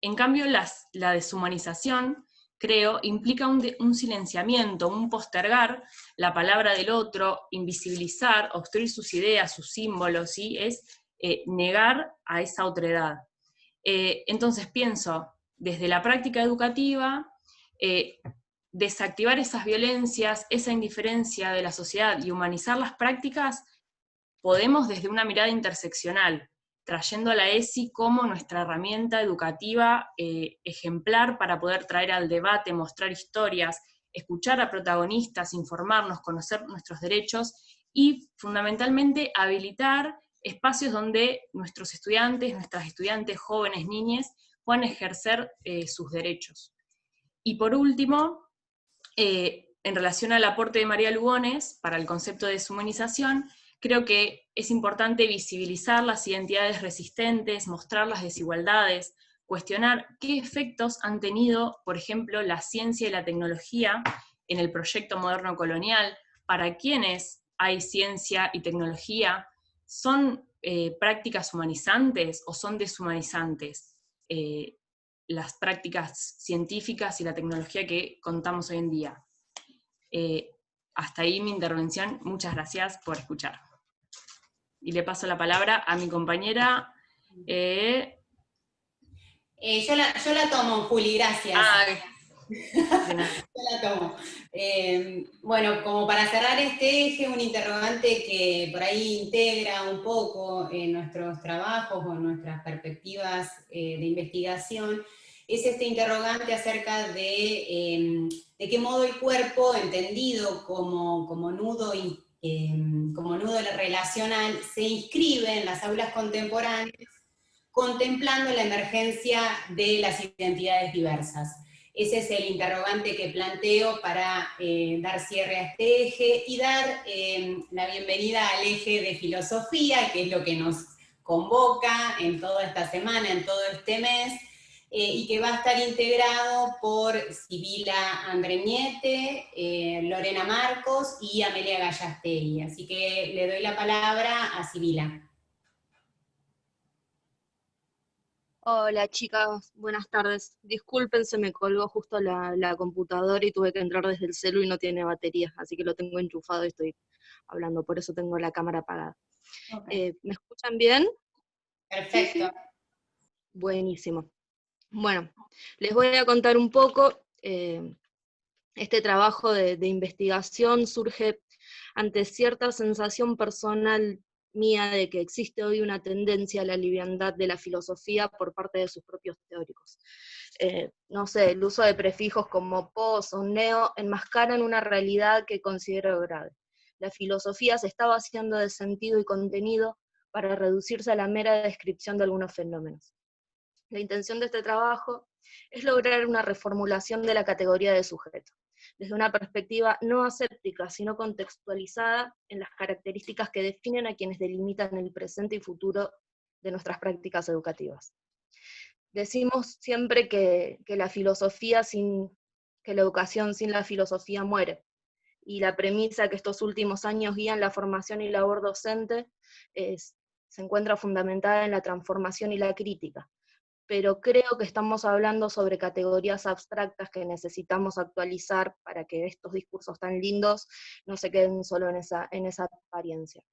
En cambio, la deshumanización, creo, implica un silenciamiento, un postergar la palabra del otro, invisibilizar, obstruir sus ideas, sus símbolos, ¿sí? Es negar a esa otredad. Entonces pienso, desde la práctica educativa, desactivar esas violencias, esa indiferencia de la sociedad y humanizar las prácticas, podemos desde una mirada interseccional, trayendo a la ESI como nuestra herramienta educativa ejemplar para poder traer al debate, mostrar historias, escuchar a protagonistas, informarnos, conocer nuestros derechos y fundamentalmente habilitar espacios donde nuestros estudiantes, nuestras estudiantes, jóvenes, niñas, puedan ejercer sus derechos. Y por último, en relación al aporte de María Lugones para el concepto de deshumanización, creo que es importante visibilizar las identidades resistentes, mostrar las desigualdades, cuestionar qué efectos han tenido, por ejemplo, la ciencia y la tecnología en el proyecto moderno colonial, para quienes hay ciencia y tecnología, ¿son prácticas humanizantes o son deshumanizantes? Las prácticas científicas y la tecnología que contamos hoy en día. hasta ahí mi intervención. Muchas gracias por escuchar. Y le paso la palabra a mi compañera. Yo la tomo, Juli, gracias. De nada. Yo la tomo. Bueno, como para cerrar este eje, un interrogante que por ahí integra un poco en nuestros trabajos o nuestras perspectivas de investigación, es este interrogante acerca de qué modo el cuerpo, entendido como nudo relacional, se inscribe en las aulas contemporáneas, contemplando la emergencia de las identidades diversas. Ese es el interrogante que planteo para dar cierre a este eje y dar la bienvenida al eje de filosofía, que es lo que nos convoca en toda esta semana, en todo este mes, y que va a estar integrado por Sibila Andreñete, Lorena Marcos y Amelia Gallastegui. Así que le doy la palabra a Sibila. Hola chicas, buenas tardes. Disculpen, se me colgó justo la computadora y tuve que entrar desde el celu y no tiene batería, así que lo tengo enchufado y estoy hablando, por eso tengo la cámara apagada. Okay. ¿Me escuchan bien? Perfecto. Buenísimo. Bueno, les voy a contar un poco. Este trabajo de investigación surge ante cierta sensación personal mía de que existe hoy una tendencia a la liviandad de la filosofía por parte de sus propios teóricos. No sé, el uso de prefijos como pos o neo enmascaran una realidad que considero grave. La filosofía se está vaciando de sentido y contenido para reducirse a la mera descripción de algunos fenómenos. La intención de este trabajo es lograr una reformulación de la categoría de sujeto, desde una perspectiva no aséptica, sino contextualizada en las características que definen a quienes delimitan el presente y futuro de nuestras prácticas educativas. Decimos siempre que la educación sin la filosofía muere, y la premisa que estos últimos años guían la formación y labor docente se encuentra fundamentada en la transformación y la crítica, pero creo que estamos hablando sobre categorías abstractas que necesitamos actualizar para que estos discursos tan lindos no se queden solo en esa apariencia.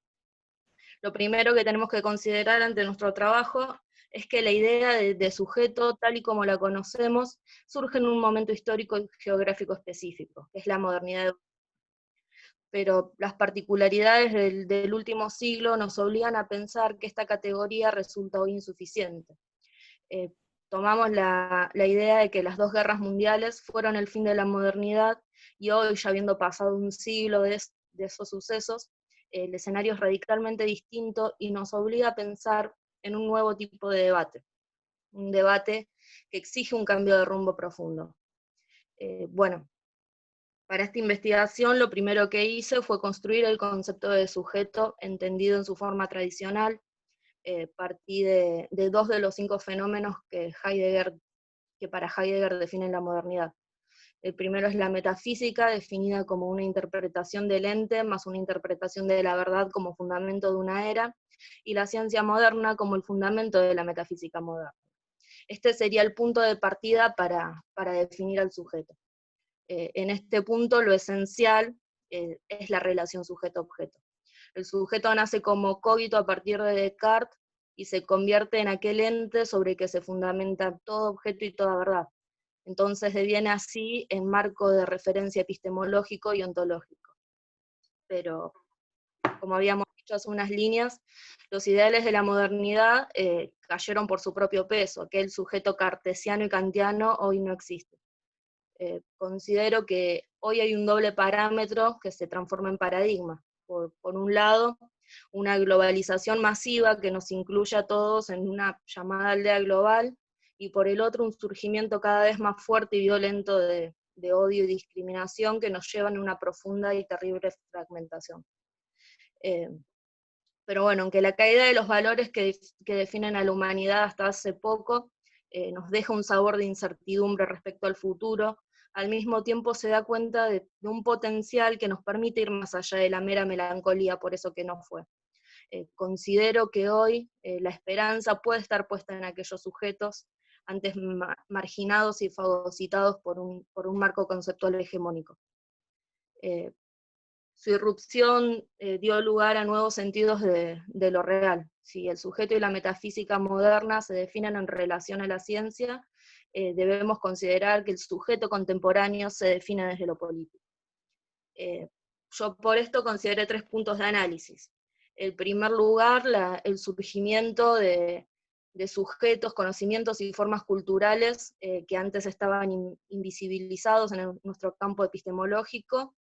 Lo primero que tenemos que considerar ante nuestro trabajo es que la idea de sujeto, tal y como la conocemos, surge en un momento histórico y geográfico específico, que es la modernidad. Pero las particularidades del último siglo nos obligan a pensar que esta categoría resulta hoy insuficiente. Tomamos la idea de que las dos guerras mundiales fueron el fin de la modernidad, y hoy, ya habiendo pasado un siglo de esos sucesos, el escenario es radicalmente distinto y nos obliga a pensar en un nuevo tipo de debate, un debate que exige un cambio de rumbo profundo. Bueno, para esta investigación lo primero que hice fue construir el concepto de sujeto entendido en su forma tradicional. Partí de dos de los 5 fenómenos que para Heidegger definen la modernidad. El primero es la metafísica, definida como una interpretación del ente más una interpretación de la verdad como fundamento de una era, y la ciencia moderna como el fundamento de la metafísica moderna. Este sería el punto de partida para definir al sujeto. En este punto lo esencial es la relación sujeto-objeto. El sujeto nace como cogito a partir de Descartes y se convierte en aquel ente sobre el que se fundamenta todo objeto y toda verdad. Entonces deviene así en marco de referencia epistemológico y ontológico. Pero, como habíamos dicho hace unas líneas, los ideales de la modernidad cayeron por su propio peso. Aquel sujeto cartesiano y kantiano hoy no existe. Considero que hoy hay un doble parámetro que se transforma en paradigma. Por un lado, una globalización masiva que nos incluye a todos en una llamada aldea global, y por el otro un surgimiento cada vez más fuerte y violento de odio y discriminación que nos llevan a una profunda y terrible fragmentación. Pero bueno, aunque la caída de los valores que definen a la humanidad hasta hace poco nos deja un sabor de incertidumbre respecto al futuro, al mismo tiempo se da cuenta de un potencial que nos permite ir más allá de la mera melancolía por eso que no fue. Considero que hoy la esperanza puede estar puesta en aquellos sujetos antes marginados y fagocitados por un marco conceptual hegemónico. Su irrupción dio lugar a nuevos sentidos de lo real. Si el sujeto y la metafísica moderna se definen en relación a la ciencia, debemos considerar que el sujeto contemporáneo se define desde lo político. Yo por esto consideré 3 puntos de análisis. En primer lugar, el surgimiento de sujetos, conocimientos y formas culturales que antes estaban invisibilizados en nuestro campo epistemológico,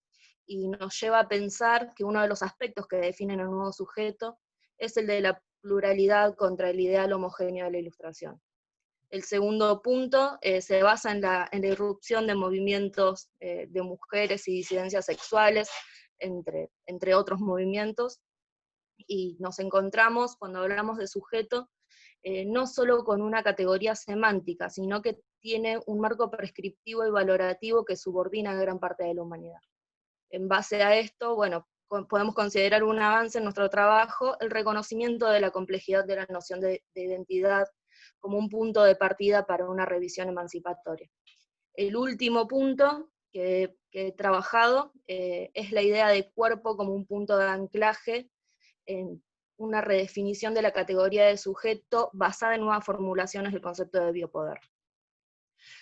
y nos lleva a pensar que uno de los aspectos que definen el nuevo sujeto es el de la pluralidad contra el ideal homogéneo de la Ilustración. El segundo punto se basa en la irrupción de movimientos de mujeres y disidencias sexuales, entre otros movimientos, y nos encontramos, cuando hablamos de sujeto, no solo con una categoría semántica, sino que tiene un marco prescriptivo y valorativo que subordina a gran parte de la humanidad. En base a esto, bueno, podemos considerar un avance en nuestro trabajo el reconocimiento de la complejidad de la noción de identidad como un punto de partida para una revisión emancipatoria. El último punto que he trabajado es la idea de cuerpo como un punto de anclaje en una redefinición de la categoría de sujeto basada en nuevas formulaciones del concepto de biopoder.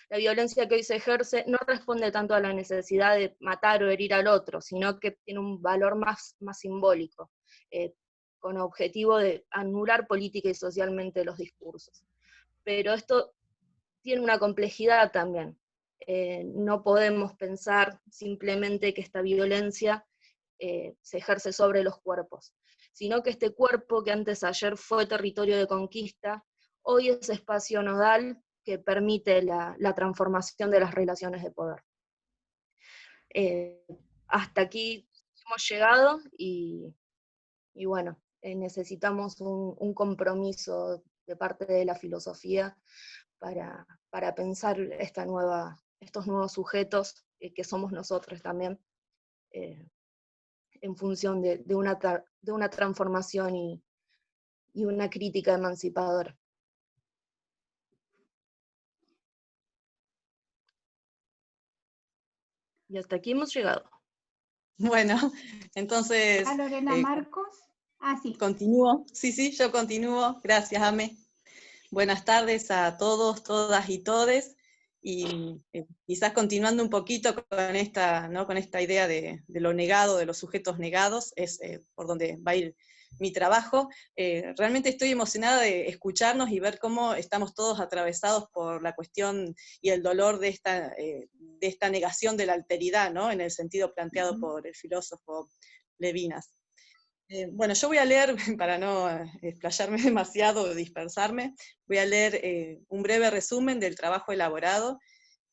La violencia que hoy se ejerce no responde tanto a la necesidad de matar o herir al otro, sino que tiene un valor más simbólico, con objetivo de anular política y socialmente los discursos. Pero esto tiene una complejidad también. No podemos pensar simplemente que esta violencia se ejerce sobre los cuerpos, sino que este cuerpo que antes ayer fue territorio de conquista, hoy es espacio nodal que permite la transformación de las relaciones de poder. Hasta aquí hemos llegado y bueno, necesitamos un compromiso de parte de la filosofía para pensar estos nuevos sujetos que somos nosotros también, en función de una transformación y una crítica emancipadora. Y hasta aquí hemos llegado. Bueno, entonces... Lorena Marcos. Sí. Continúo. Sí, yo continúo. Gracias, Ame. Buenas tardes a todos, todas y todes. Y quizás continuando un poquito con esta, ¿no?, con esta idea de lo negado, de los sujetos negados, es por donde va a ir mi trabajo. Realmente estoy emocionada de escucharnos y ver cómo estamos todos atravesados por la cuestión y el dolor de esta negación de la alteridad, ¿no?, en el sentido planteado por el filósofo Levinas. Bueno, yo voy a leer, para no explayarme demasiado o dispersarme, voy a leer un breve resumen del trabajo elaborado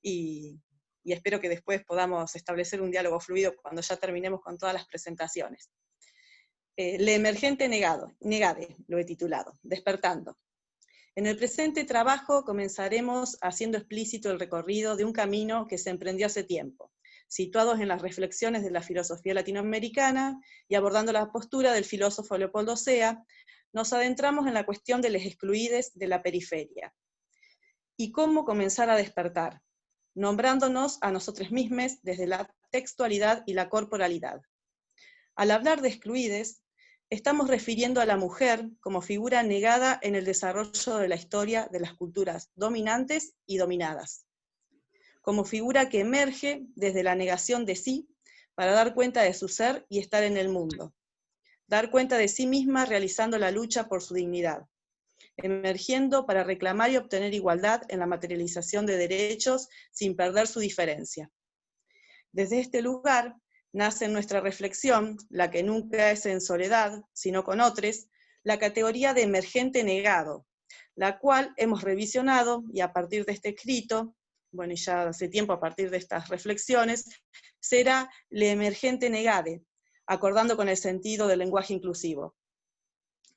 y espero que después podamos establecer un diálogo fluido cuando ya terminemos con todas las presentaciones. Le emergente negade, lo he titulado, despertando. En el presente trabajo comenzaremos haciendo explícito el recorrido de un camino que se emprendió hace tiempo, situados en las reflexiones de la filosofía latinoamericana y abordando la postura del filósofo Leopoldo Sea, nos adentramos en la cuestión de los excluides de la periferia. ¿Y cómo comenzar a despertar? Nombrándonos a nosotros mismos desde la textualidad y la corporalidad. Al hablar de excluides, estamos refiriendo a la mujer como figura negada en el desarrollo de la historia de las culturas dominantes y dominadas, como figura que emerge desde la negación de sí para dar cuenta de su ser y estar en el mundo, dar cuenta de sí misma realizando la lucha por su dignidad, emergiendo para reclamar y obtener igualdad en la materialización de derechos sin perder su diferencia. Desde este lugar nace en nuestra reflexión, la que nunca es en soledad, sino con otros, la categoría de emergente negado, la cual hemos revisionado y a partir de este escrito, bueno, y ya hace tiempo a partir de estas reflexiones, será le emergente negade, acordando con el sentido del lenguaje inclusivo.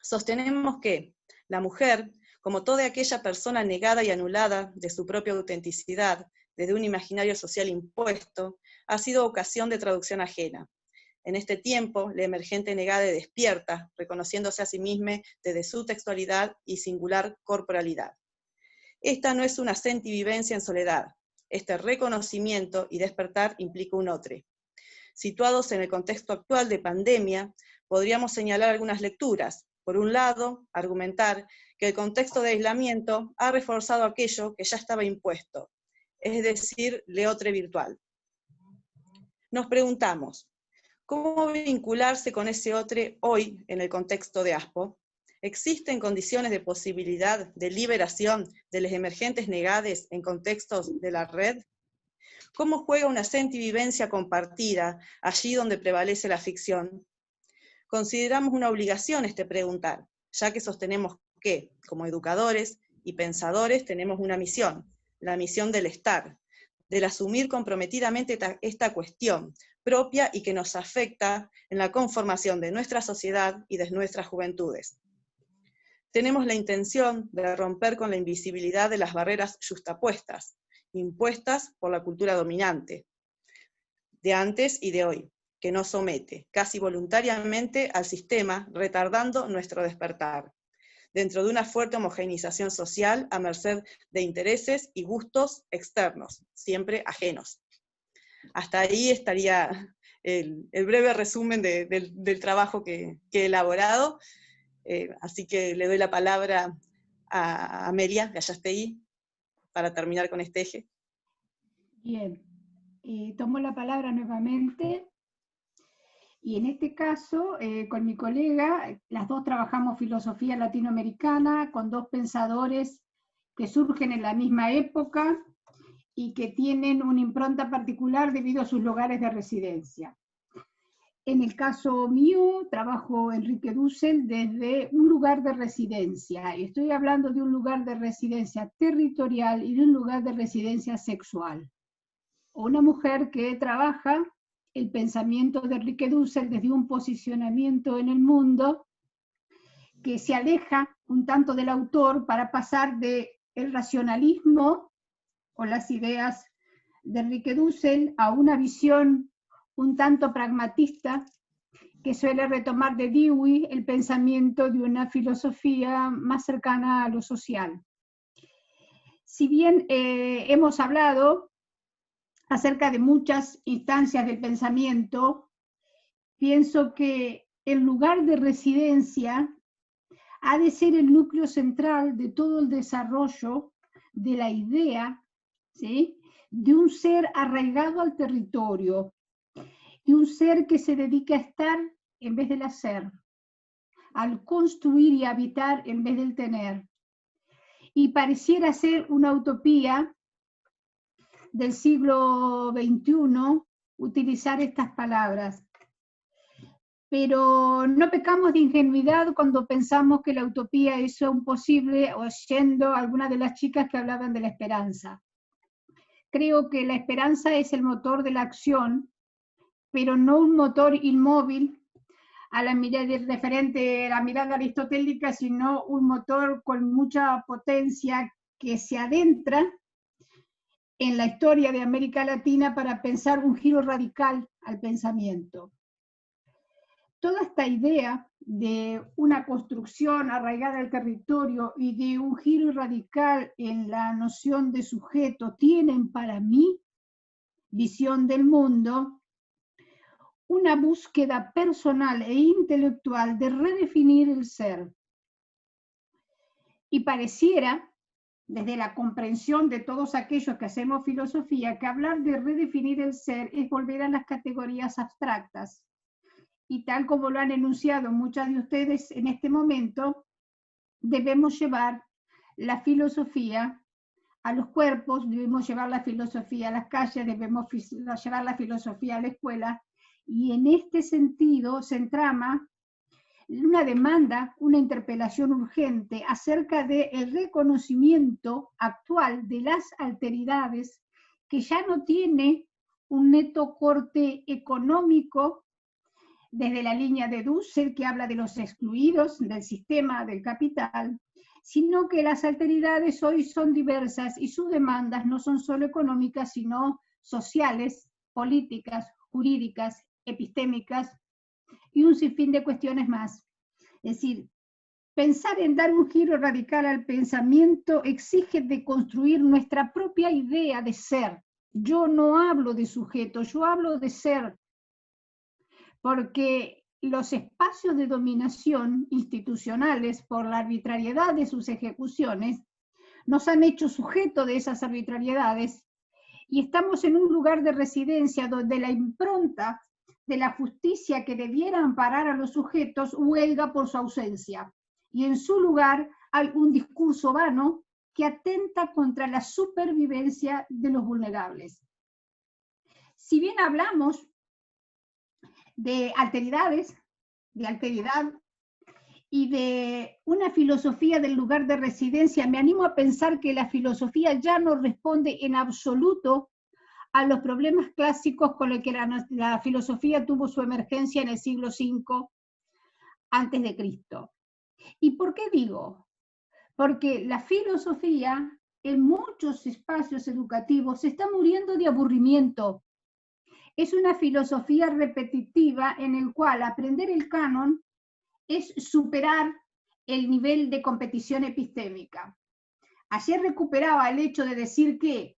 Sostenemos que la mujer, como toda aquella persona negada y anulada de su propia autenticidad, desde un imaginario social impuesto, ha sido ocasión de traducción ajena. En este tiempo, la emergente negade despierta, reconociéndose a sí misma desde su textualidad y singular corporalidad. Esta no es una sentivivencia en soledad. Este reconocimiento y despertar implica un otro. Situados en el contexto actual de pandemia, podríamos señalar algunas lecturas. Por un lado, argumentar que el contexto de aislamiento ha reforzado aquello que ya estaba impuesto, es decir, leotre virtual. Nos preguntamos, ¿cómo vincularse con ese otro hoy en el contexto de ASPO? ¿Existen condiciones de posibilidad de liberación de los emergentes negades en contextos de la red? ¿Cómo juega una sentivivencia compartida allí donde prevalece la ficción? Consideramos una obligación preguntar, ya que sostenemos que, como educadores y pensadores, tenemos una misión, la misión del estar, del asumir comprometidamente esta cuestión propia y que nos afecta en la conformación de nuestra sociedad y de nuestras juventudes. Tenemos la intención de romper con la invisibilidad de las barreras yuxtapuestas, impuestas por la cultura dominante, de antes y de hoy, que nos somete, casi voluntariamente, al sistema, retardando nuestro despertar, dentro de una fuerte homogeneización social a merced de intereses y gustos externos, siempre ajenos. Hasta ahí estaría el breve resumen del trabajo que he elaborado, así que le doy la palabra a Amelia Gallastegui para terminar con este eje. Bien, tomo la palabra nuevamente. Y en este caso, con mi colega, las dos trabajamos filosofía latinoamericana, con dos pensadores que surgen en la misma época y que tienen una impronta particular debido a sus lugares de residencia. En el caso mío, trabajo Enrique Dussel desde un lugar de residencia. Estoy hablando de un lugar de residencia territorial y de un lugar de residencia sexual. Una mujer que trabaja el pensamiento de Enrique Dussel desde un posicionamiento en el mundo que se aleja un tanto del autor para pasar del racionalismo o las ideas de Enrique Dussel a una visión un tanto pragmatista que suele retomar de Dewey el pensamiento de una filosofía más cercana a lo social. Si bien hemos hablado acerca de muchas instancias del pensamiento, pienso que el lugar de residencia ha de ser el núcleo central de todo el desarrollo de la idea, ¿sí?, de un ser arraigado al territorio, de un ser que se dedica a estar en vez del hacer, al construir y habitar en vez del tener. Y pareciera ser una utopía del siglo XXI utilizar estas palabras. Pero no pecamos de ingenuidad cuando pensamos que la utopía es un posible, oyendo a algunas de las chicas que hablaban de la esperanza. Creo que la esperanza es el motor de la acción, pero no un motor inmóvil a la mirada referente a la mirada aristotélica, sino un motor con mucha potencia que se adentra en la historia de América Latina para pensar un giro radical al pensamiento. Toda esta idea de una construcción arraigada al territorio y de un giro radical en la noción de sujeto tienen para mí, visión del mundo, una búsqueda personal e intelectual de redefinir el ser. Y pareciera, desde la comprensión de todos aquellos que hacemos filosofía, que hablar de redefinir el ser es volver a las categorías abstractas. Y tal como lo han enunciado muchas de ustedes en este momento, debemos llevar la filosofía a los cuerpos, debemos llevar la filosofía a las calles, debemos llevar la filosofía a la escuela, y en este sentido se entrama una demanda, una interpelación urgente acerca del reconocimiento actual de las alteridades que ya no tiene un neto corte económico desde la línea de Dussel, que habla de los excluidos del sistema del capital, sino que las alteridades hoy son diversas y sus demandas no son solo económicas, sino sociales, políticas, jurídicas, epistémicas y un sinfín de cuestiones más. Es decir, pensar en dar un giro radical al pensamiento exige deconstruir nuestra propia idea de ser. Yo no hablo de sujeto, yo hablo de ser. porque los espacios de dominación institucionales por la arbitrariedad de sus ejecuciones nos han hecho sujeto de esas arbitrariedades y estamos en un lugar de residencia donde la impronta de la justicia que debiera amparar a los sujetos huelga por su ausencia. Y en su lugar hay un discurso vano que atenta contra la supervivencia de los vulnerables. Si bien hablamos de alteridades, de alteridad y de una filosofía del lugar de residencia, me animo a pensar que la filosofía ya no responde en absoluto a los problemas clásicos con los que la filosofía tuvo su emergencia en el siglo V antes de Cristo. ¿Y por qué digo? Porque la filosofía en muchos espacios educativos se está muriendo de aburrimiento. Es una filosofía repetitiva en el cual aprender el canon es superar el nivel de competición epistémica. Ayer recuperaba el hecho de decir que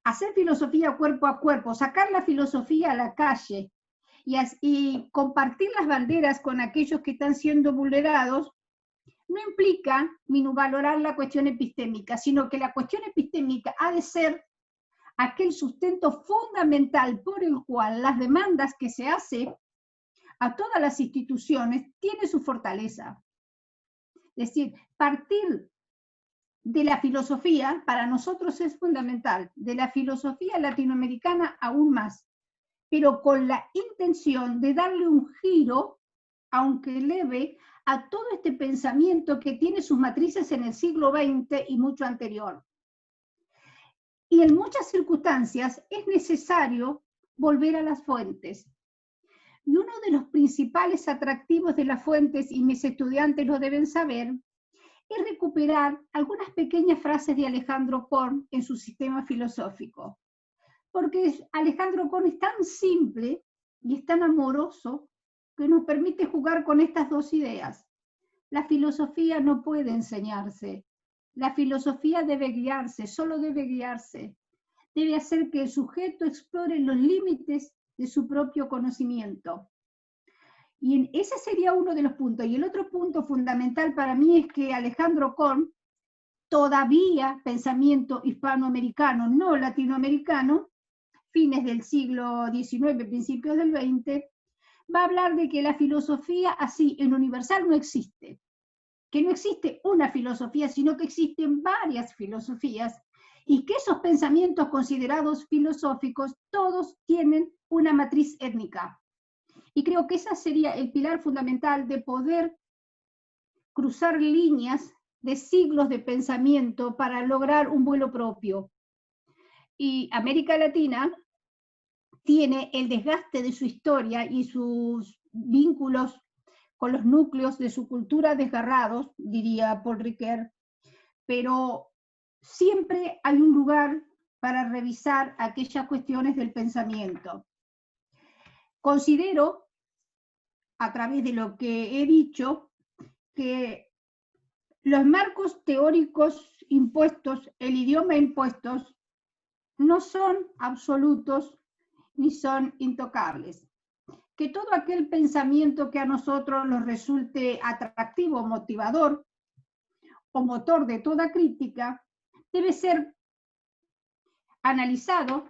hacer filosofía cuerpo a cuerpo, sacar la filosofía a la calle y compartir las banderas con aquellos que están siendo vulnerados, no implica minusvalorar la cuestión epistémica, sino que la cuestión epistémica ha de ser aquel sustento fundamental por el cual las demandas que se hace a todas las instituciones tiene su fortaleza. Es decir, partir de la filosofía para nosotros es fundamental, de la filosofía latinoamericana aún más, pero con la intención de darle un giro, aunque leve, a todo este pensamiento que tiene sus matrices en el siglo XX y mucho anterior. Y en muchas circunstancias es necesario volver a las fuentes. Y uno de los principales atractivos de las fuentes, y mis estudiantes lo deben saber, es recuperar algunas pequeñas frases de Alejandro Korn en su sistema filosófico. Porque Alejandro Korn es tan simple y es tan amoroso que nos permite jugar con estas dos ideas. La filosofía no puede enseñarse. La filosofía debe guiarse, solo debe guiarse. Debe hacer que el sujeto explore los límites de su propio conocimiento. Y ese sería uno de los puntos. Y el otro punto fundamental para mí es que Alejandro Korn, todavía pensamiento hispanoamericano, no latinoamericano, fines del siglo XIX, principios del XX, va a hablar de que la filosofía así en universal no existe. Que no existe una filosofía, sino que existen varias filosofías, y que esos pensamientos considerados filosóficos, todos tienen una matriz étnica. Y creo que ese sería el pilar fundamental de poder cruzar líneas de siglos de pensamiento para lograr un vuelo propio. Y América Latina tiene el desgaste de su historia y sus vínculos con los núcleos de su cultura desgarrados, diría Paul Ricoeur, pero siempre hay un lugar para revisar aquellas cuestiones del pensamiento. Considero, a través de lo que he dicho, que los marcos teóricos impuestos, el idioma impuestos, no son absolutos ni son intocables. Que todo aquel pensamiento que a nosotros nos resulte atractivo, motivador o motor de toda crítica, debe ser analizado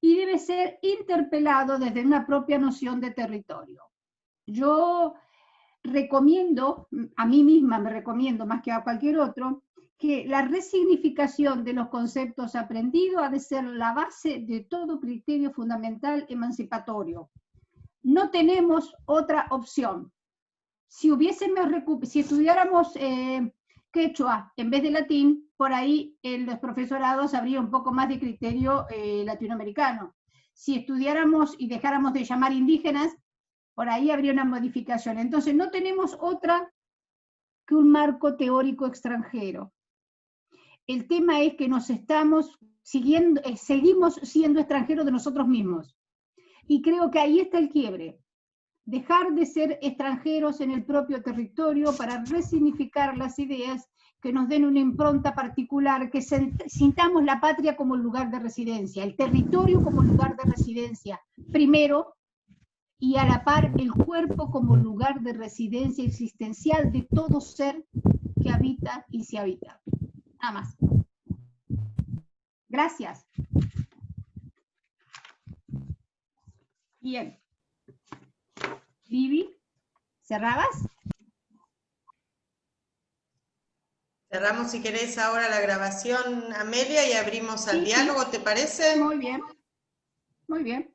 y debe ser interpelado desde una propia noción de territorio. Yo recomiendo, a mí misma me recomiendo más que a cualquier otro, que la resignificación de los conceptos aprendidos ha de ser la base de todo criterio fundamental emancipatorio. No tenemos otra opción. Si estudiáramos quechua en vez de latín, por ahí en los profesorados habría un poco más de criterio latinoamericano. Si estudiáramos y dejáramos de llamar indígenas, por ahí habría una modificación. Entonces no tenemos otra que un marco teórico extranjero. El tema es que nos estamos seguimos siendo extranjeros de nosotros mismos. Y creo que ahí está el quiebre. Dejar de ser extranjeros en el propio territorio para resignificar las ideas que nos den una impronta particular, que sintamos la patria como lugar de residencia, el territorio como lugar de residencia, primero, y a la par el cuerpo como lugar de residencia existencial de todo ser que habita y se habita. Nada más. Gracias. Bien. Vivi, ¿cerrabas? Cerramos, si querés, ahora la grabación, Amelia, y abrimos al diálogo, ¿te parece? Muy bien. Muy bien.